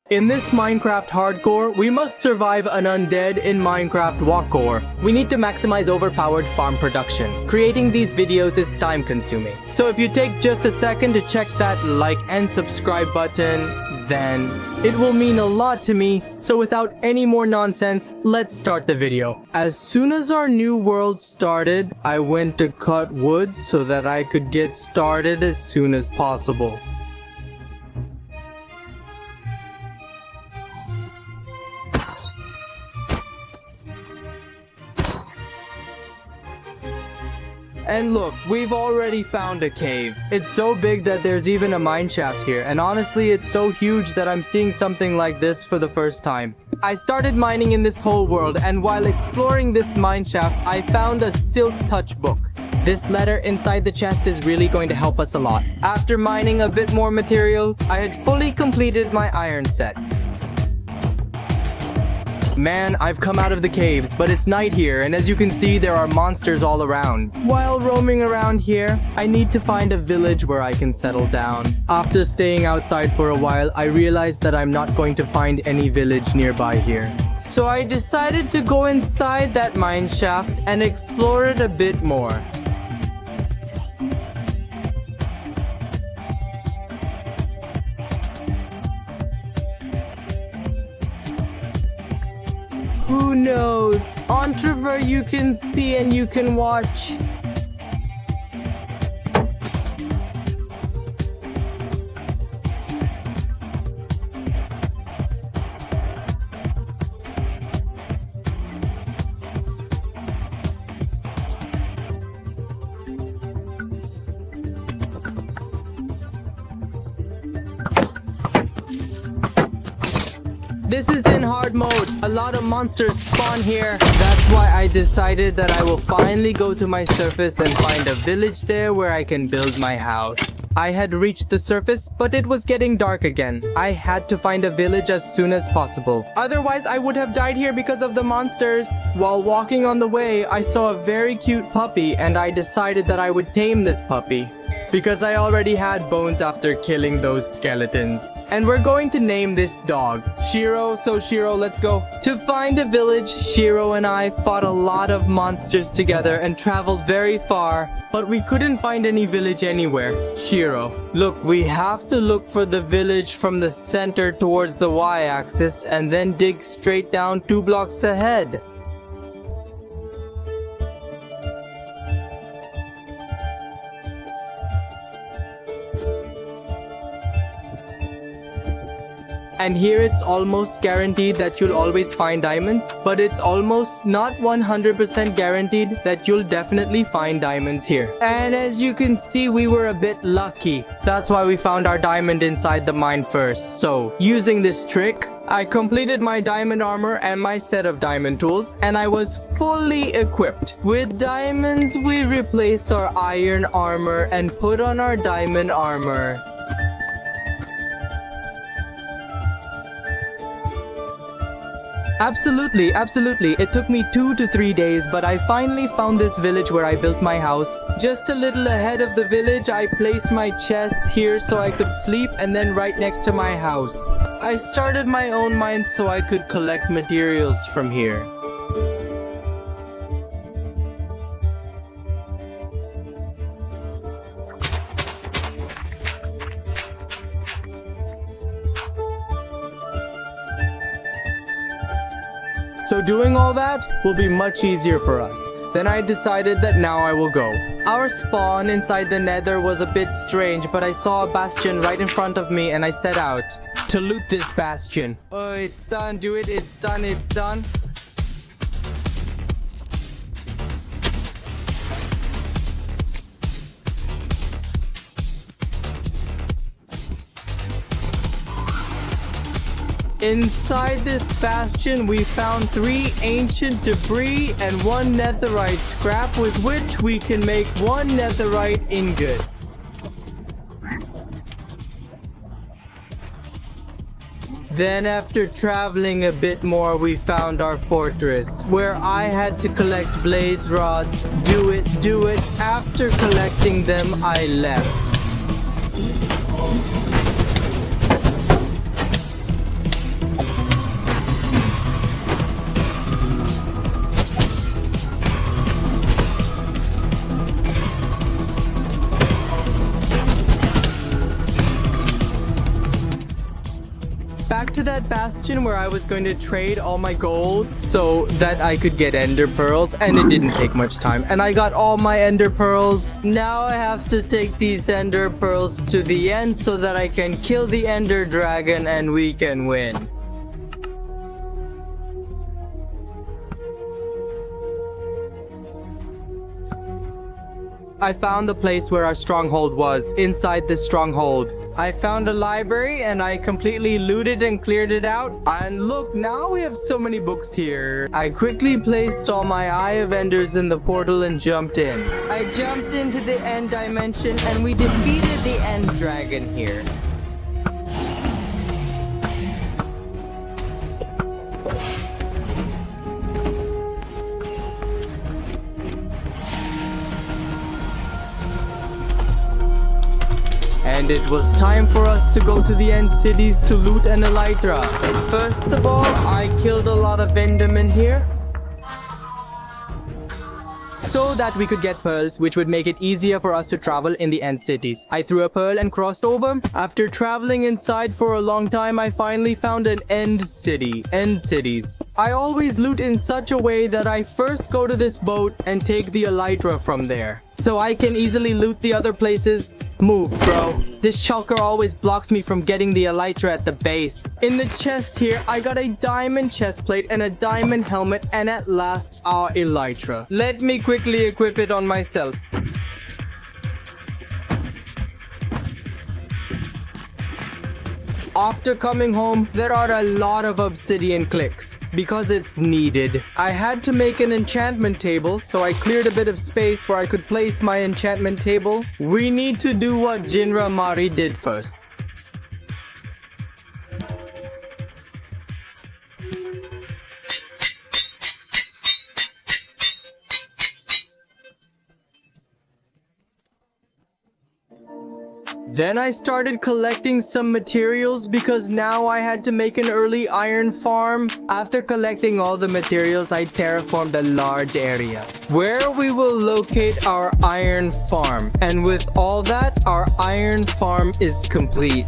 In this Minecraft hardcore, we must survive an undead in Minecraft walkcore. We need to maximize overpowered farm production. Creating these videos is time consuming. So if you take just a second to check that like and subscribe button, then it will mean a lot to me. So without any more nonsense, let's start the video. As soon as our new world started, I went to cut wood so that I could get started as soon as possible. And look, we've already found a cave. It's so big that there's even a mine shaft here, and honestly it's so huge that I'm seeing something like this for the first time. I started mining in this whole world, and while exploring this mine shaft, I found a silk touch book. This letter inside the chest is really going to help us a lot. After mining a bit more material, I had fully completed my iron set. Man, I've come out of the caves, but it's night here, and as you can see, there are monsters all around. While roaming around here, I need to find a village where I can settle down. After staying outside for a while, I realized that I'm not going to find any village nearby here. So I decided to go inside that mine shaft and explore it a bit more. Who knows? Entrepreneur, you can see and you can watch. This is in hard mode. A lot of monsters spawn here. That's why I decided that I will finally go to my surface and find a village there where I can build my house. I had reached the surface, but it was getting dark again. I had to find a village as soon as possible. Otherwise, I would have died here because of the monsters. While walking on the way, I saw a very cute puppy, and I decided that I would tame this puppy, because I already had bones after killing those skeletons. And we're going to name this dog Shiro. So Shiro, let's go. To find a village, Shiro and I fought a lot of monsters together and traveled very far, but we couldn't find any village anywhere. Shiro, look, we have to look for the village from the center towards the y-axis and then dig straight down 2 blocks ahead. And here it's almost guaranteed that you'll always find diamonds, but it's almost not 100% guaranteed that you'll definitely find diamonds here. And as you can see, we were a bit lucky. That's why we found our diamond inside the mine first. So, using this trick, I completed my diamond armor and my set of diamond tools, and I was fully equipped. With diamonds, we replaced our iron armor and put on our diamond armor. Absolutely. It took me 2 to 3 days, but I finally found this village where I built my house. Just a little ahead of the village, I placed my chests here so I could sleep, and then right next to my house. I started my own mine so I could collect materials from here. So doing all that will be much easier for us. Then I decided that now I will go. Our spawn inside the Nether was a bit strange, but I saw a bastion right in front of me and I set out to loot this bastion. Oh, it's done. Do it. It's done. It's done. Inside this bastion, we found 3 ancient debris and 1 netherite scrap, with which we can make 1 netherite ingot. Then after traveling a bit more, we found our fortress, where I had to collect blaze rods. Do it. After collecting them, I left. back to that bastion where I was going to trade all my gold so that I could get ender pearls, and it didn't take much time. And I got all my ender pearls. Now I have to take these ender pearls to the end so that I can kill the ender dragon and we can win. I found the place where our stronghold was, inside this stronghold. I found a library and I completely looted and cleared it out. And look, now we have so many books here. I quickly placed all my Eye of Enders in the portal and jumped in. I jumped into the end dimension and we defeated the end dragon here. And it was time for us to go to the end cities to loot an Elytra. First of all, I killed a lot of endermen here so that we could get pearls, which would make it easier for us to travel in the end cities. I threw a pearl and crossed over. After traveling inside for a long time, I finally found an end city. End cities. I always loot in such a way that I first go to this boat and take the Elytra from there, so I can easily loot the other places. Move, bro. This shulker always blocks me from getting the Elytra at the base. In the chest here, I got a diamond chest plate and a diamond helmet, and at last, our Elytra. Let me quickly equip it on myself. After coming home, there are a lot of obsidian clicks because it's needed. I had to make an enchantment table, so I cleared a bit of space where I could place my enchantment table. We need to do what Jinra Mari did first. Then I started collecting some materials because now I had to make an early iron farm. After collecting all the materials, I terraformed a large area where we will locate our iron farm. And with all that, our iron farm is complete.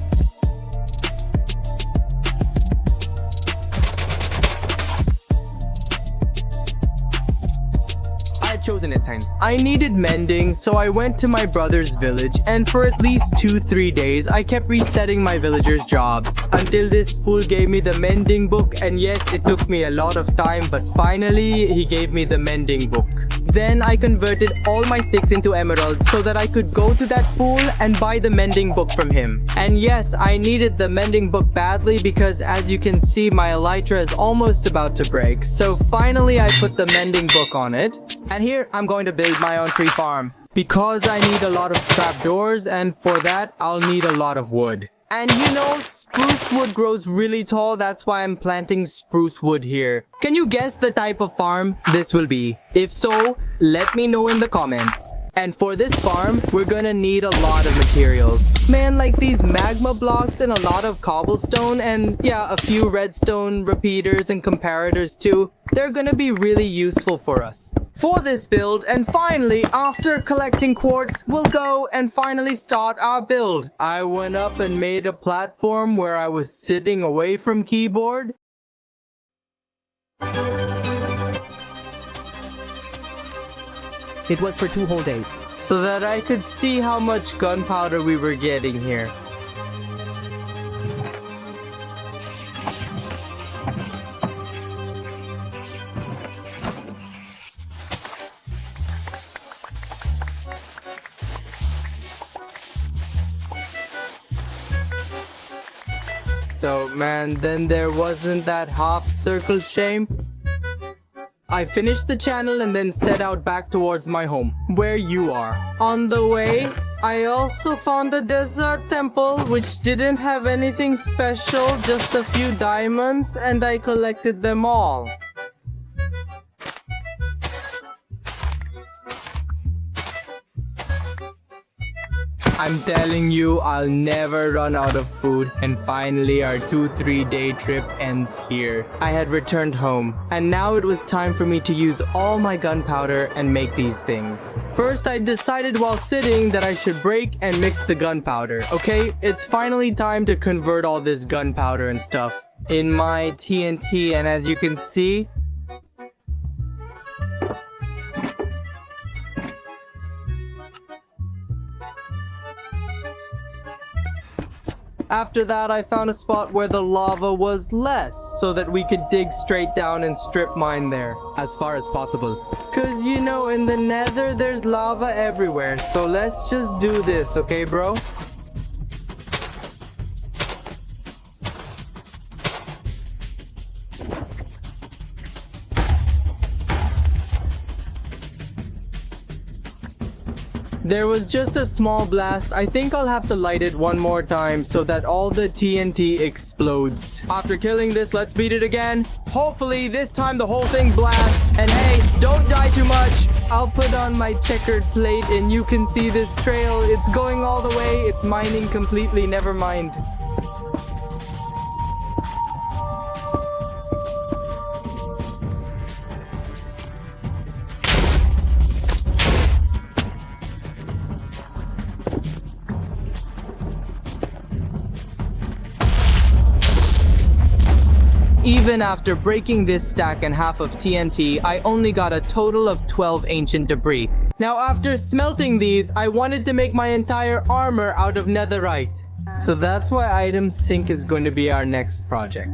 Chosen it time. I needed mending, so I went to my brother's village, and for at least 2-3 days I kept resetting my villagers' jobs until this fool gave me the mending book. And yes, it took me a lot of time, but finally he gave me the mending book. Then I converted all my sticks into emeralds so that I could go to that fool and buy the mending book from him. And yes, I needed the mending book badly because as you can see, my Elytra is almost about to break. So finally I put the mending book on it. And here I'm going to build my own tree farm because I need a lot of trapdoors, and for that I'll need a lot of wood. And you know, spruce wood grows really tall, that's why I'm planting spruce wood here. Can you guess the type of farm this will be? If so, let me know in the comments. And for this farm, we're gonna need a lot of materials. Man, like these magma blocks and a lot of cobblestone, and yeah, a few redstone repeaters and comparators too. They're gonna be really useful for us for this build. And finally, after collecting quartz, we'll go and finally start our build. I went up and made a platform where I was sitting away from keyboard. It was for 2 whole days, so that I could see how much gunpowder we were getting here. So man, then there wasn't that half circle shame. I finished the channel and then set out back towards my home, where you are. On the way, I also found a desert temple which didn't have anything special, just a few diamonds, and I collected them all. I'm telling you, I'll never run out of food. And finally, our 2-3 day trip ends here. I had returned home, and now it was time for me to use all my gunpowder and make these things. First, I decided while sitting that I should break and mix the gunpowder. Okay, it's finally time to convert all this gunpowder and stuff in my TNT, and as you can see, after that, I found a spot where the lava was less so that we could dig straight down and strip mine there as far as possible. Cause you know, in the Nether, there's lava everywhere. So let's just do this, okay, bro? There was just a small blast. I think I'll have to light it one more time so that all the TNT explodes. After killing this, let's beat it again. Hopefully this time the whole thing blasts. And hey, don't die too much. I'll put on my checkered plate and you can see this trail. It's going all the way. It's mining completely. Never mind. Even after breaking this stack and half of TNT, I only got a total of 12 ancient debris. Now after smelting these, I wanted to make my entire armor out of netherite. So that's why item sync is going to be our next project.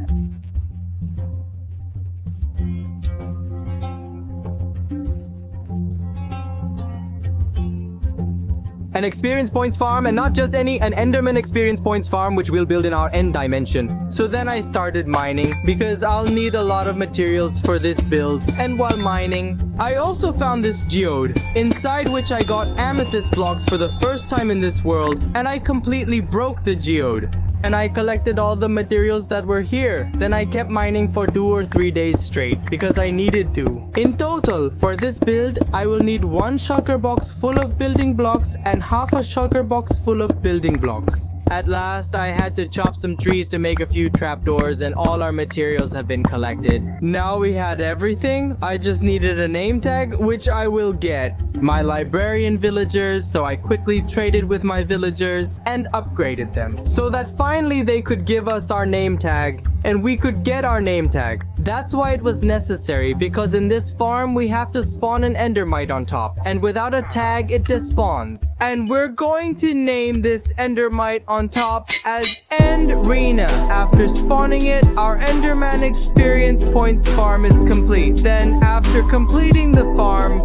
An experience points farm, and not just any, an Enderman experience points farm, which we'll build in our end dimension. So then I started mining because I'll need a lot of materials for this build. And while mining, I also found this geode, inside which I got amethyst blocks for the first time in this world, and I completely broke the geode. And I collected all the materials that were here. Then I kept mining for 2 or 3 days straight because I needed to. In total, for this build, I will need 1 shulker box full of building blocks and half a shulker box full of building blocks. At last, I had to chop some trees to make a few trapdoors, and all our materials have been collected. Now we had everything. I just needed a name tag, which I will get. My librarian villagers, so I quickly traded with my villagers and upgraded them so that finally they could give us our name tag and we could get our name tag. That's why it was necessary, because in this farm we have to spawn an endermite on top, and without a tag it despawns. And we're going to name this endermite on top as Endrina. After spawning it, our enderman experience points farm is complete. Then after completing the farm,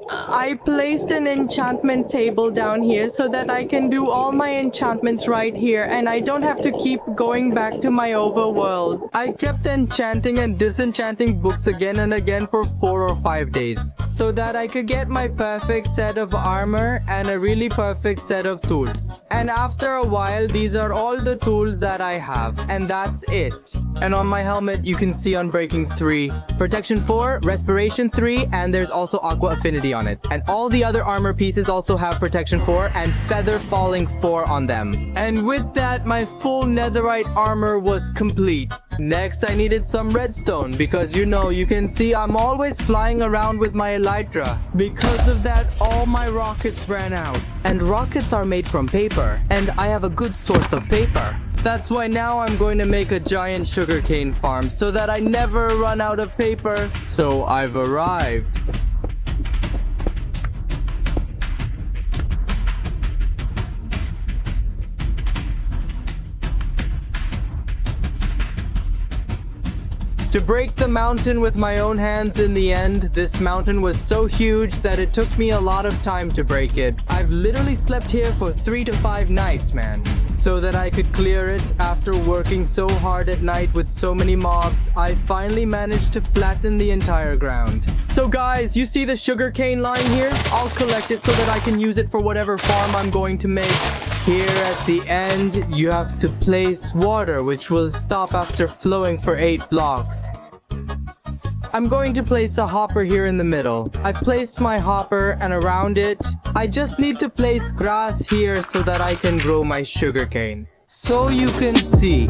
I placed an enchantment table down here so that I can do all my enchantments right here and I don't have to keep going back to my overworld. I kept enchanting and disenchanting books again and again for 4 or 5 days so that I could get my perfect set of armor and a really perfect set of tools. And after a while, these are all the tools that I have, and that's it. And on my helmet, you can see Unbreaking 3, Protection 4, Respiration 3, and there's also Aqua Affinity on it. And all the other armor pieces also have Protection 4 and Feather Falling 4 on them. And with that, my full netherite armor was complete. Next, I needed some redstone because you can see I'm always flying around with my Elytra. Because of that, all my rockets ran out. And rockets are made from paper, and I have a good source of paper. That's why now I'm going to make a giant sugarcane farm so that I never run out of paper. So I've arrived. To break the mountain with my own hands in the end, this mountain was so huge that it took me a lot of time to break it. I've literally slept here for 3 to 5 nights, man. So that I could clear it after working so hard at night with so many mobs, I finally managed to flatten the entire ground. So guys, you see the sugarcane lying here? I'll collect it so that I can use it for whatever farm I'm going to make. Here at the end, you have to place water, which will stop after flowing for 8 blocks. I'm going to place a hopper here in the middle. I've placed my hopper, and around it, I just need to place grass here so that I can grow my sugarcane. So you can see.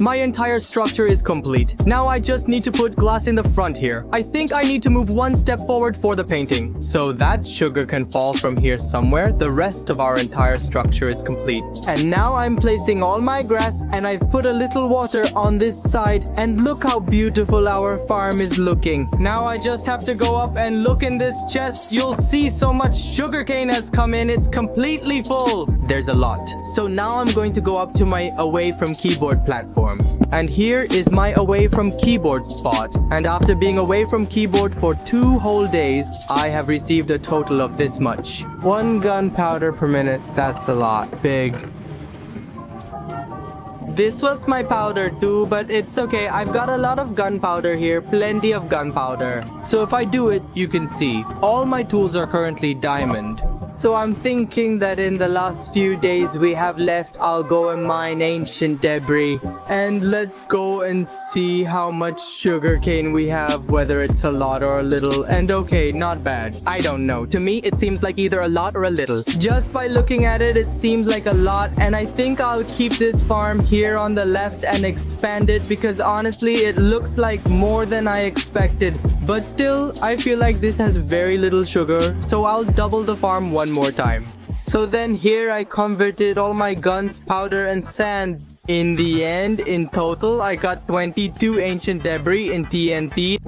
My entire structure is complete. Now I just need to put glass in the front here. I think I need to move one step forward for the painting. So that sugar can fall from here somewhere. The rest of our entire structure is complete. And now I'm placing all my grass, and I've put a little water on this side. And look how beautiful our farm is looking. Now I just have to go up and look in this chest. You'll see so much sugarcane has come in. It's completely full. There's a lot. So now I'm going to go up to my away from keyboard platform. And here is my away from keyboard spot. And after being away from keyboard for 2 whole days, I have received a total of this much. 1 gunpowder per minute. That's a lot. Big. This was my powder too, but it's okay. I've got a lot of gunpowder here. Plenty of gunpowder. So if I do it, you can see. All my tools are currently diamond. So I'm thinking that in the last few days we have left, I'll go and mine ancient debris. And let's go and see how much sugarcane we have, whether it's a lot or a little. And okay, not bad. I don't know. To me, it seems like either a lot or a little. Just by looking at it, it seems like a lot. And I think I'll keep this farm here on the left and expand it because honestly, it looks like more than I expected. But still, I feel like this has very little sugar. So I'll double the farm one more time. So then here I converted all my guns, powder and sand. In the end, in total, I got 22 ancient debris in TNT.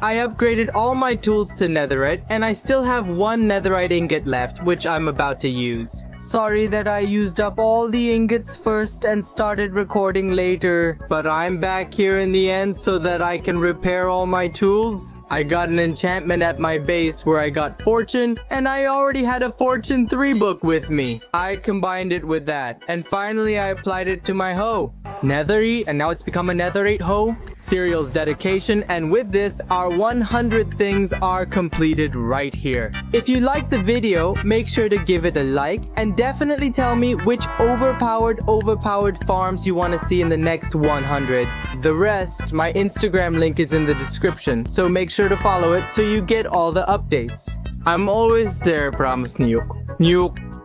I upgraded all my tools to netherite, and I still have 1 netherite ingot left, which I'm about to use. Sorry that I used up all the ingots first and started recording later, but I'm back here in the end so that I can repair all my tools. I got an enchantment at my base where I got fortune, and I already had a fortune 3 book with me. I combined it with that, and finally I applied it to my hoe. Nethery, and now it's become a netherite hoe. Cereal's dedication, and with this, our 100 things are completed right here. If you liked the video, make sure to give it a like, and definitely tell me which overpowered farms you want to see in the next 100. The rest, my Instagram link is in the description, so make sure to follow it so you get all the updates. I'm always there, promise. Nuke.